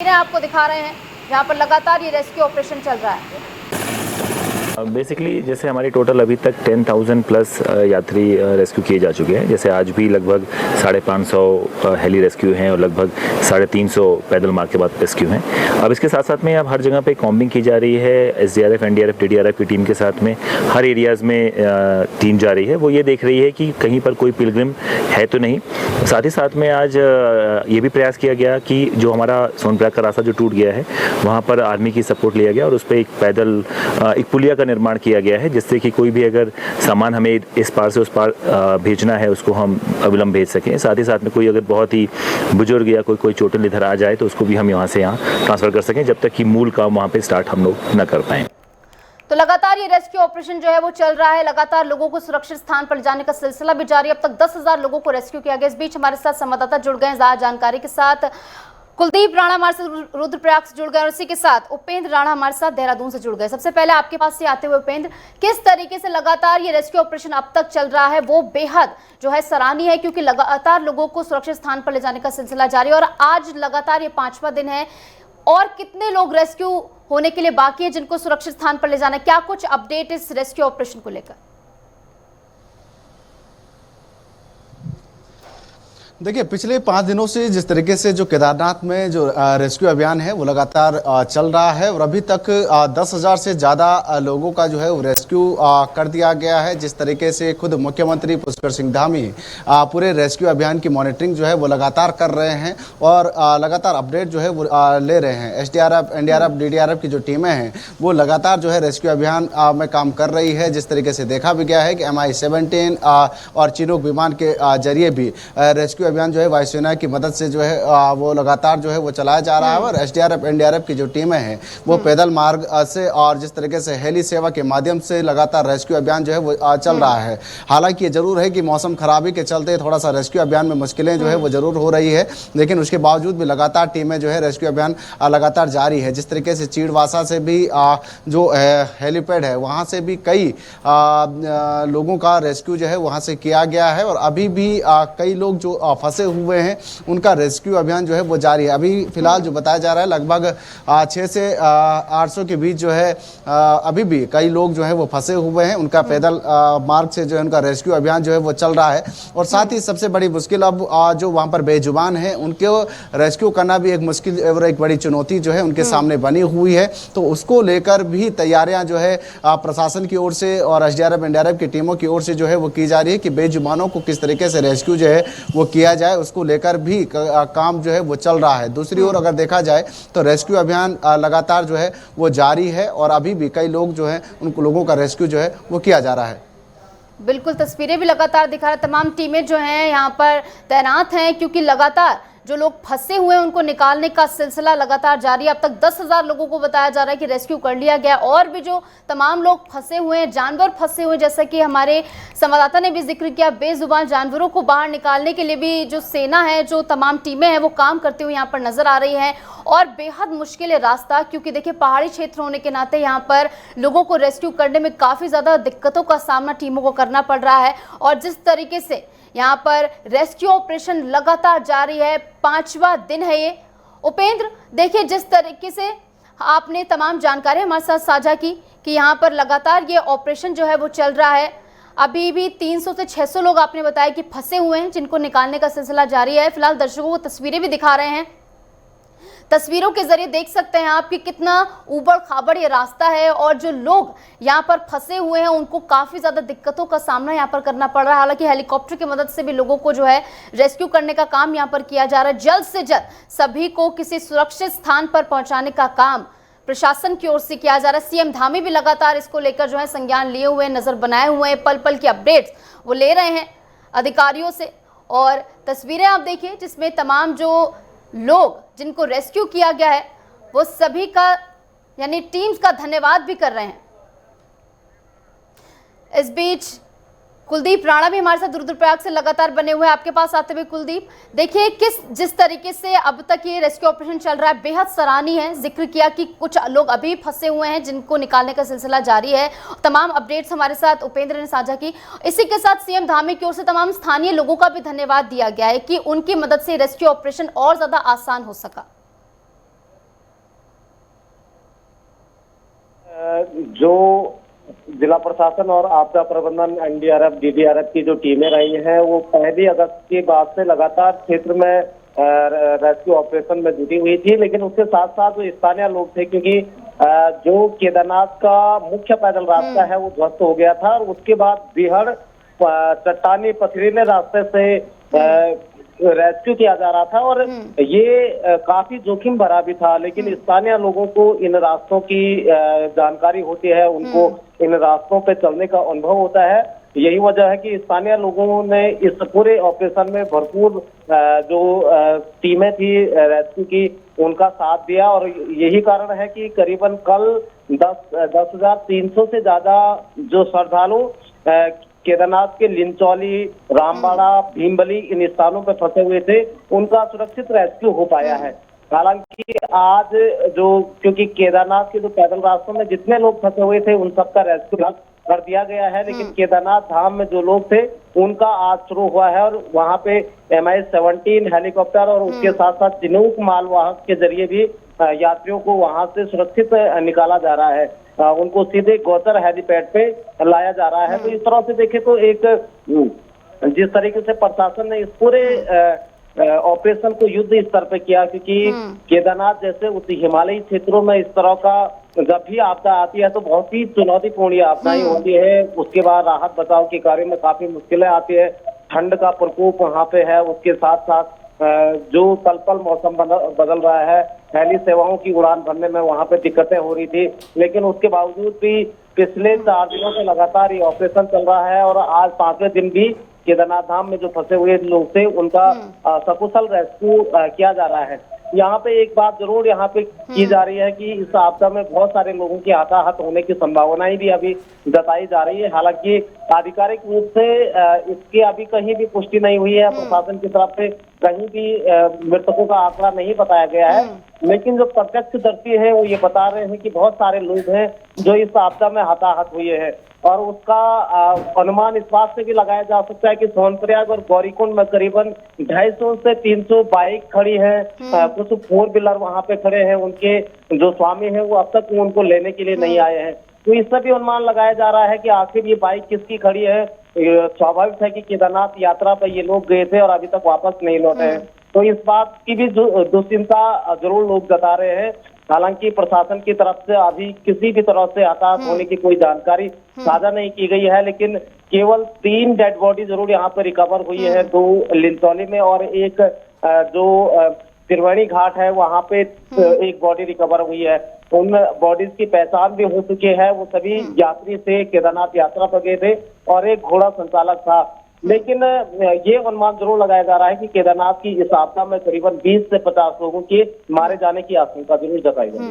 आपको दिखा रहे हैं जहां पर लगातार ये रेस्क्यू ऑपरेशन चल रहा है। बेसिकली जैसे हमारी टोटल अभी तक 10,000 प्लस यात्री रेस्क्यू किए जा चुके हैं। जैसे आज भी लगभग 550 हेली रेस्क्यू हैं और लगभग 350 पैदल मार्ग के बाद रेस्क्यू हैं। अब इसके साथ साथ में अब हर जगह पे कॉम्बिंग की जा रही है। एसडीआरएफ, एनडीआरएफ, टीडीआरएफ की टीम के साथ में हर एरियाज़ में टीम जा रही है। वो ये देख रही है कि कहीं पर कोई पिलग्रिम है तो नहीं। साथ ही साथ में आज ये भी प्रयास किया गया कि जो हमारा सोनप्रयाग का रास्ता जो टूट गया है वहाँ पर आर्मी की सपोर्ट लिया गया और उस पर एक पैदल एक पुलिया का निर्माण किया गया है, जिससे कि कोई भी अगर सामान हमें इस पार से उस पार भेजना है उसको हम अविलंब भेज सकें। साथ ही साथ में कोई अगर बहुत ही बुजुर्ग या कोई चोटिल इधर आ जाए तो उसको भी हम यहाँ से यहाँ ट्रांसफ़र कर सकें जब तक कि मूल काम वहाँ पे स्टार्ट हम लोग न कर पाएँ। तो लगातार ये रेस्क्यू ऑपरेशन जो है वो चल रहा है। लगातार लोगों को सुरक्षित स्थान पर ले जाने का सिलसिला भी जारी है। अब तक 10,000 लोगों को रेस्क्यू किया गया। इस बीच हमारे साथ संवाददाता जुड़ गए हैं ज्यादा जानकारी के साथ। कुलदीप राणा हमारे साथ रुद्रप्रयाग से जुड़ गए और इसी के साथ उपेंद्र राणा हमारे साथ देहरादून से जुड़ गए। सबसे पहले आपके पास से आते हुए उपेंद्र, किस तरीके से लगातार ये रेस्क्यू ऑपरेशन अब तक चल रहा है वो बेहद जो है सराहनीय है, क्योंकि लगातार लोगों को सुरक्षित स्थान पर ले जाने का सिलसिला जारी है और आज लगातार ये 5वां दिन है। और कितने लोग रेस्क्यू होने के लिए बाकी हैं जिनको सुरक्षित स्थान पर ले जाना है? क्या कुछ अपडेट इस रेस्क्यू ऑपरेशन को लेकर? देखिए, पिछले 5 दिनों से जिस तरीके से जो केदारनाथ में जो रेस्क्यू अभियान है वो लगातार चल रहा है और अभी तक 10,000 से ज़्यादा लोगों का जो है वो रेस्क्यू कर दिया गया है। जिस तरीके से खुद मुख्यमंत्री पुष्कर सिंह धामी पूरे रेस्क्यू अभियान की मॉनिटरिंग जो है वो लगातार कर रहे हैं और लगातार अपडेट जो है वो ले रहे हैं। एसडीआरएफ, एनडीआरएफ, डीडीआरएफ की जो टीमें हैं वो लगातार जो है रेस्क्यू अभियान में काम कर रही है। जिस तरीके से देखा भी गया है कि MI-17 और चिनूक विमान के जरिए भी रेस्क्यू अभियान जो है वायुसेना की मदद से जो है वो लगातार जो है वो चलाया जा रहा है और एसडीआरएफ, एनडीआरएफ की जो टीमें हैं वो पैदल मार्ग से और जिस तरीके से हेली सेवा के माध्यम से लगातार रेस्क्यू अभियान जो है वो चल रहा है। हालांकि ये जरूर है कि मौसम खराबी के चलते थोड़ा सा रेस्क्यू अभियान में मुश्किलें जो है वो जरूर हो रही है, लेकिन उसके बावजूद भी लगातार टीमें जो है रेस्क्यू अभियान लगातार जारी है। जिस तरीके से चीड़वासा से भी जो हेलीपैड है वहाँ से भी कई लोगों का रेस्क्यू जो है वहाँ से किया गया है और अभी भी कई लोग जो फंसे हुए हैं उनका रेस्क्यू अभियान जो है वो जारी है। अभी फिलहाल जो बताया जा रहा है लगभग 600 से 800 के बीच जो है अभी भी कई लोग जो है वो फंसे हुए हैं। उनका पैदल मार्ग से जो है उनका रेस्क्यू अभियान जो है वो चल रहा है और साथ ही सबसे बड़ी मुश्किल अब जो वहाँ पर बेजुबान है उनको रेस्क्यू करना भी एक मुश्किल और एक बड़ी चुनौती जो है उनके सामने बनी हुई है। तो उसको लेकर भी तैयारियां जो है प्रशासन की ओर से और एसडीआरएफ, एनडीआरएफ की टीमों की ओर से जो है वो की जा रही है कि बेजुबानों को किस तरीके से रेस्क्यू जो है वो किया जाए, उसको लेकर भी काम जो है वो चल रहा है। दूसरी ओर अगर देखा जाए तो रेस्क्यू अभियान लगातार जो है वो जारी है और अभी भी कई लोग जो है उन लोगों का रेस्क्यू जो है वो किया जा रहा है। बिल्कुल, तस्वीरें भी लगातार दिखा रहे, तमाम टीमें जो हैं यहाँ पर तैनात हैं क्योंकि लगातार जो लोग फंसे हुए हैं उनको निकालने का सिलसिला लगातार जारी है। अब तक 10,000 लोगों को बताया जा रहा है कि रेस्क्यू कर लिया गया और भी जो तमाम लोग फंसे हुए हैं, जानवर फंसे हुए हैं, जैसा कि हमारे संवाददाता ने भी जिक्र किया, बेजुबान जानवरों को बाहर निकालने के लिए भी जो सेना है, जो तमाम टीमें हैं वो काम करते हुए यहाँ पर नजर आ रही हैं और बेहद मुश्किल है रास्ता, क्योंकि देखिए पहाड़ी क्षेत्र होने के नाते यहाँ पर लोगों को रेस्क्यू करने में काफ़ी ज़्यादा दिक्कतों का सामना टीमों को करना पड़ रहा है और जिस तरीके से यहाँ पर रेस्क्यू ऑपरेशन लगातार जारी है, 5वां दिन है ये। उपेंद्र, देखिए जिस तरीके से आपने तमाम जानकारी हमारे साथ साझा की कि यहाँ पर लगातार ये ऑपरेशन जो है वो चल रहा है। अभी भी 300 से 600 लोग आपने बताया कि फंसे हुए हैं जिनको निकालने का सिलसिला जारी है। फिलहाल दर्शकों को तस्वीरें भी दिखा रहे हैं। तस्वीरों के जरिए देख सकते हैं आप कि कितना ऊबड़ खाबड़ ये रास्ता है और जो लोग यहाँ पर फंसे हुए हैं उनको काफ़ी ज़्यादा दिक्कतों का सामना यहाँ पर करना पड़ रहा है। हालांकि हेलीकॉप्टर की मदद से भी लोगों को जो है रेस्क्यू करने का काम यहाँ पर किया जा रहा है। जल्द से जल्द सभी को किसी सुरक्षित स्थान पर पहुँचाने का काम प्रशासन की ओर से किया जा रहा है। सीएम धामी भी लगातार इसको लेकर जो है संज्ञान लिए हुए, नज़र बनाए हुए हैं, पल पल की अपडेट्स वो ले रहे हैं अधिकारियों से। और तस्वीरें आप देखिए जिसमें तमाम जो लोग जिनको रेस्क्यू किया गया है वो सभी का यानी टीम्स का धन्यवाद भी कर रहे हैं। इस बीच कुलदीप राणा भी हमारे साथ रुद्रप्रयाग से लगातार बने हुए हैं। आपके पास आते हुए कुलदीप, देखिए जिस तरीके से अब तक ये रेस्क्यू ऑपरेशन चल रहा है बेहद सराहनीय है। जिक्र किया कि कुछ लोग अभी फंसे हुए हैं जिनको निकालने का सिलसिला जारी है। तमाम अपडेट्स हमारे साथ उपेंद्र ने साझा की। इसी के साथ सीएम धामी की ओर से तमाम स्थानीय लोगों का भी धन्यवाद दिया गया है कि उनकी मदद से रेस्क्यू ऑपरेशन और ज्यादा आसान हो सका। जो जिला प्रशासन और आपदा प्रबंधन एनडीआरएफ डीडीआरएफ की जो टीमें रही हैं वो 1 अगस्त के बाद से लगातार क्षेत्र में रेस्क्यू ऑपरेशन में जुटी हुई थी। लेकिन उसके साथ साथ जो स्थानीय लोग थे, क्योंकि जो केदारनाथ का मुख्य पैदल रास्ता है वो ध्वस्त हो गया था और उसके बाद बीहड़ चट्टानी पथरीले रास्ते से रेस्क्यू किया जा रहा था और ये काफी जोखिम भरा भी था। लेकिन स्थानीय लोगों को इन रास्तों की जानकारी होती है, उनको इन रास्तों पे चलने का अनुभव होता है। यही वजह है कि स्थानीय लोगों ने इस पूरे ऑपरेशन में भरपूर जो टीमें थी रेस्क्यू की उनका साथ दिया और यही कारण है कि करीबन कल 10,300 से ज्यादा जो श्रद्धालु केदारनाथ के लिंचौली, रामबाड़ा, भीमबली इन स्थानों पर फंसे हुए थे, उनका सुरक्षित रेस्क्यू हो पाया है। हालांकि आज जो क्योंकि केदारनाथ के जो पैदल रास्तों में जितने लोग फंसे हुए थे उन सबका रेस्क्यू कर दिया गया है, लेकिन केदारनाथ धाम में जो लोग थे उनका आज शुरू हुआ है और वहां पे MH17 हेलीकॉप्टर और उसके साथ साथ चिनूक मालवाहक के जरिए भी यात्रियों को वहां से सुरक्षित निकाला जा रहा है। उनको सीधे गौचर हेलीपैड पे लाया जा रहा है। तो इस तरह से देखें तो एक जिस तरीके से प्रशासन ने इस पूरे ऑपरेशन को युद्ध स्तर पे किया, क्योंकि केदारनाथ जैसे उच्च हिमालयी क्षेत्रों में इस तरह का जब भी आपदा आती है तो बहुत ही चुनौतीपूर्ण आपदाएं होती है। उसके बाद राहत बचाव के कार्य में काफी मुश्किलें आती है, ठंड का प्रकोप वहाँ पे है, उसके साथ साथ जो पल मौसम बदल रहा है, हेली सेवाओं की उड़ान भरने में वहाँ पे दिक्कतें हो रही थी। लेकिन उसके बावजूद भी पिछले 4 दिनों से लगातार ये ऑपरेशन चल रहा है और आज 5वें दिन भी केदारनाथ धाम में जो फंसे हुए लोग थे उनका सकुशल रेस्क्यू किया जा रहा है। यहाँ पे एक बात जरूर यहाँ पे की जा रही है कि इस आपदा में बहुत सारे लोगों की हताहत होने की संभावनाएं भी अभी जताई जा रही है। हालांकि आधिकारिक रूप से इसकी अभी कहीं भी पुष्टि नहीं हुई है, प्रशासन की तरफ से कहीं भी मृतकों का आंकड़ा नहीं बताया गया है। लेकिन जो प्रत्यक्षदर्शी है वो ये बता रहे हैं कि बहुत सारे लोग हैं जो इस आपदा में हताहत हुए हैं और उसका अनुमान इस बात से भी लगाया जा सकता है कि सोनप्रयाग और गौरीकुंड में करीबन 250 से 300 बाइक खड़ी है, कुछ 4 व्हीलर वहां पे खड़े हैं, उनके जो स्वामी हैं वो अब तक उनको लेने के लिए नहीं आए हैं। तो इससे भी अनुमान लगाया जा रहा है कि आखिर ये बाइक किसकी खड़ी है। स्वाभाविक है कि केदारनाथ यात्रा पर ये लोग गए थे और अभी तक वापस नहीं लौटे हैं, तो इस बात की भी दुश्चिंता जरूर लोग जता रहे हैं। हालांकि प्रशासन की तरफ से अभी किसी भी तरह से हताहत होने की कोई जानकारी साझा नहीं की गई है, लेकिन केवल 3 डेड बॉडी जरूर यहाँ पर रिकवर हुई है, 2 लिंचौली में और एक जो त्रिवेणी घाट है वहाँ पे एक बॉडी रिकवर हुई है। उन बॉडीज की पहचान भी हो चुकी है। वो सभी यात्री थे, केदारनाथ यात्रा पर गए थे और एक घोड़ा संचालक था। लेकिन ये अनुमान जरूर लगाया जा रहा है कि केदारनाथ की इस आपदा में करीबन 20 से 50 लोगों के मारे जाने की आशंका जरूर जताई गई।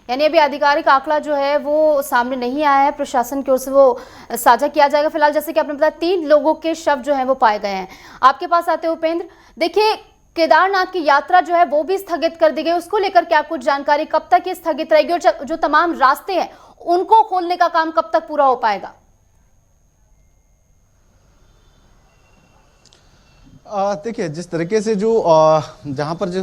यानी अभी आधिकारिक आंकड़ा जो है वो सामने नहीं आया है, प्रशासन की ओर से वो साझा किया जाएगा। फिलहाल जैसे कि आपने बताया 3 लोगों के शव जो है वो पाए गए हैं। आपके पास आते उपेंद्र, देखिए केदारनाथ की यात्रा जो है वो भी स्थगित कर दी गई, उसको लेकर क्या कुछ जानकारी, कब तक ये स्थगित रहेगी और जो तमाम रास्ते हैं उनको खोलने का काम कब तक पूरा हो पाएगा? देखिए, जिस तरीके से जो जहाँ पर जो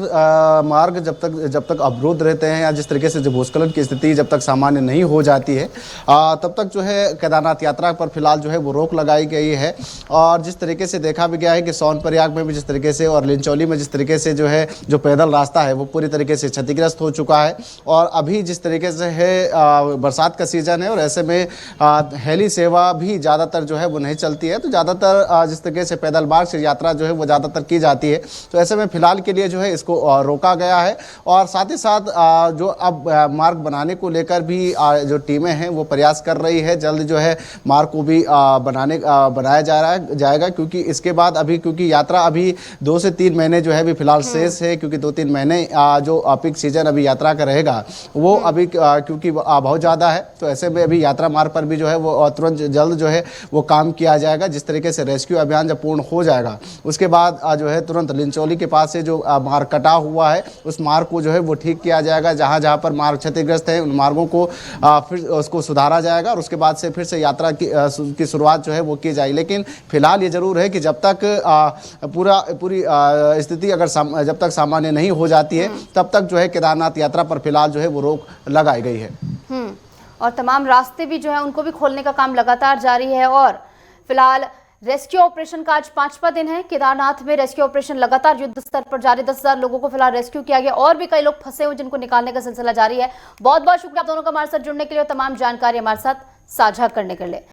मार्ग जब तक अवरुद्ध रहते हैं या जिस तरीके से जो भूस्खलन की स्थिति जब तक सामान्य नहीं हो जाती है तब तक जो है केदारनाथ यात्रा पर फिलहाल जो है वो रोक लगाई गई है। और जिस तरीके से देखा भी गया है कि सोनप्रयाग में भी जिस तरीके से और लिंचौली में जिस तरीके से जो है जो पैदल रास्ता है वो पूरी तरीके से क्षतिग्रस्त हो चुका है। और अभी जिस तरीके से है बरसात का सीजन है और ऐसे में हेली सेवा भी ज़्यादातर जो है वो नहीं चलती है, तो ज़्यादातर जिस तरीके से पैदल मार्ग से यात्रा जो है वो ज़्यादातर की जाती है। तो ऐसे में फिलहाल के लिए जो है इसको रोका गया है और साथ ही साथ जो अब मार्ग बनाने को लेकर भी जो टीमें हैं वो प्रयास कर रही है। जल्द जो है मार्ग को भी बनाया जाएगा, क्योंकि इसके बाद अभी क्योंकि यात्रा अभी 2 से 3 महीने जो है अभी फिलहाल शेष है, क्योंकि 2-3 महीने जो पीक सीजन अभी यात्रा का रहेगा वो अभी क्योंकि बहुत ज़्यादा है। तो ऐसे में अभी यात्रा मार्ग पर भी जो है वो तुरंत जल्द जो है वो काम किया जाएगा। जिस तरीके से रेस्क्यू अभियान जब पूर्ण हो जाएगा उसके बाद जो है तुरंत लिंचौली के पास से जो मार्ग कटा हुआ है उस मार्ग को जो है वो ठीक किया जाएगा। जहाँ जहाँ पर मार्ग क्षतिग्रस्त है उन मार्गों को फिर उसको सुधारा जाएगा और उसके बाद से फिर से यात्रा की शुरुआत जो है वो की जाएगी। लेकिन फिलहाल ये जरूर है कि जब तक पूरी स्थिति अगर जब तक सामान्य नहीं हो जाती है तब तक जो है केदारनाथ यात्रा पर फिलहाल जो है वो रोक लगाई गई है। और तमाम रास्ते भी जो है उनको भी खोलने का काम लगातार जारी है। और फिलहाल रेस्क्यू ऑपरेशन का आज 5वां दिन है। केदारनाथ में रेस्क्यू ऑपरेशन लगातार युद्ध स्तर पर जारी। 10,000 लोगों को फिलहाल रेस्क्यू किया गया और भी कई लोग फंसे हुए जिनको निकालने का सिलसिला जारी है। बहुत बहुत शुक्रिया आप दोनों का हमारे साथ जुड़ने के लिए और तमाम जानकारी हमारे साथ साझा करने के लिए।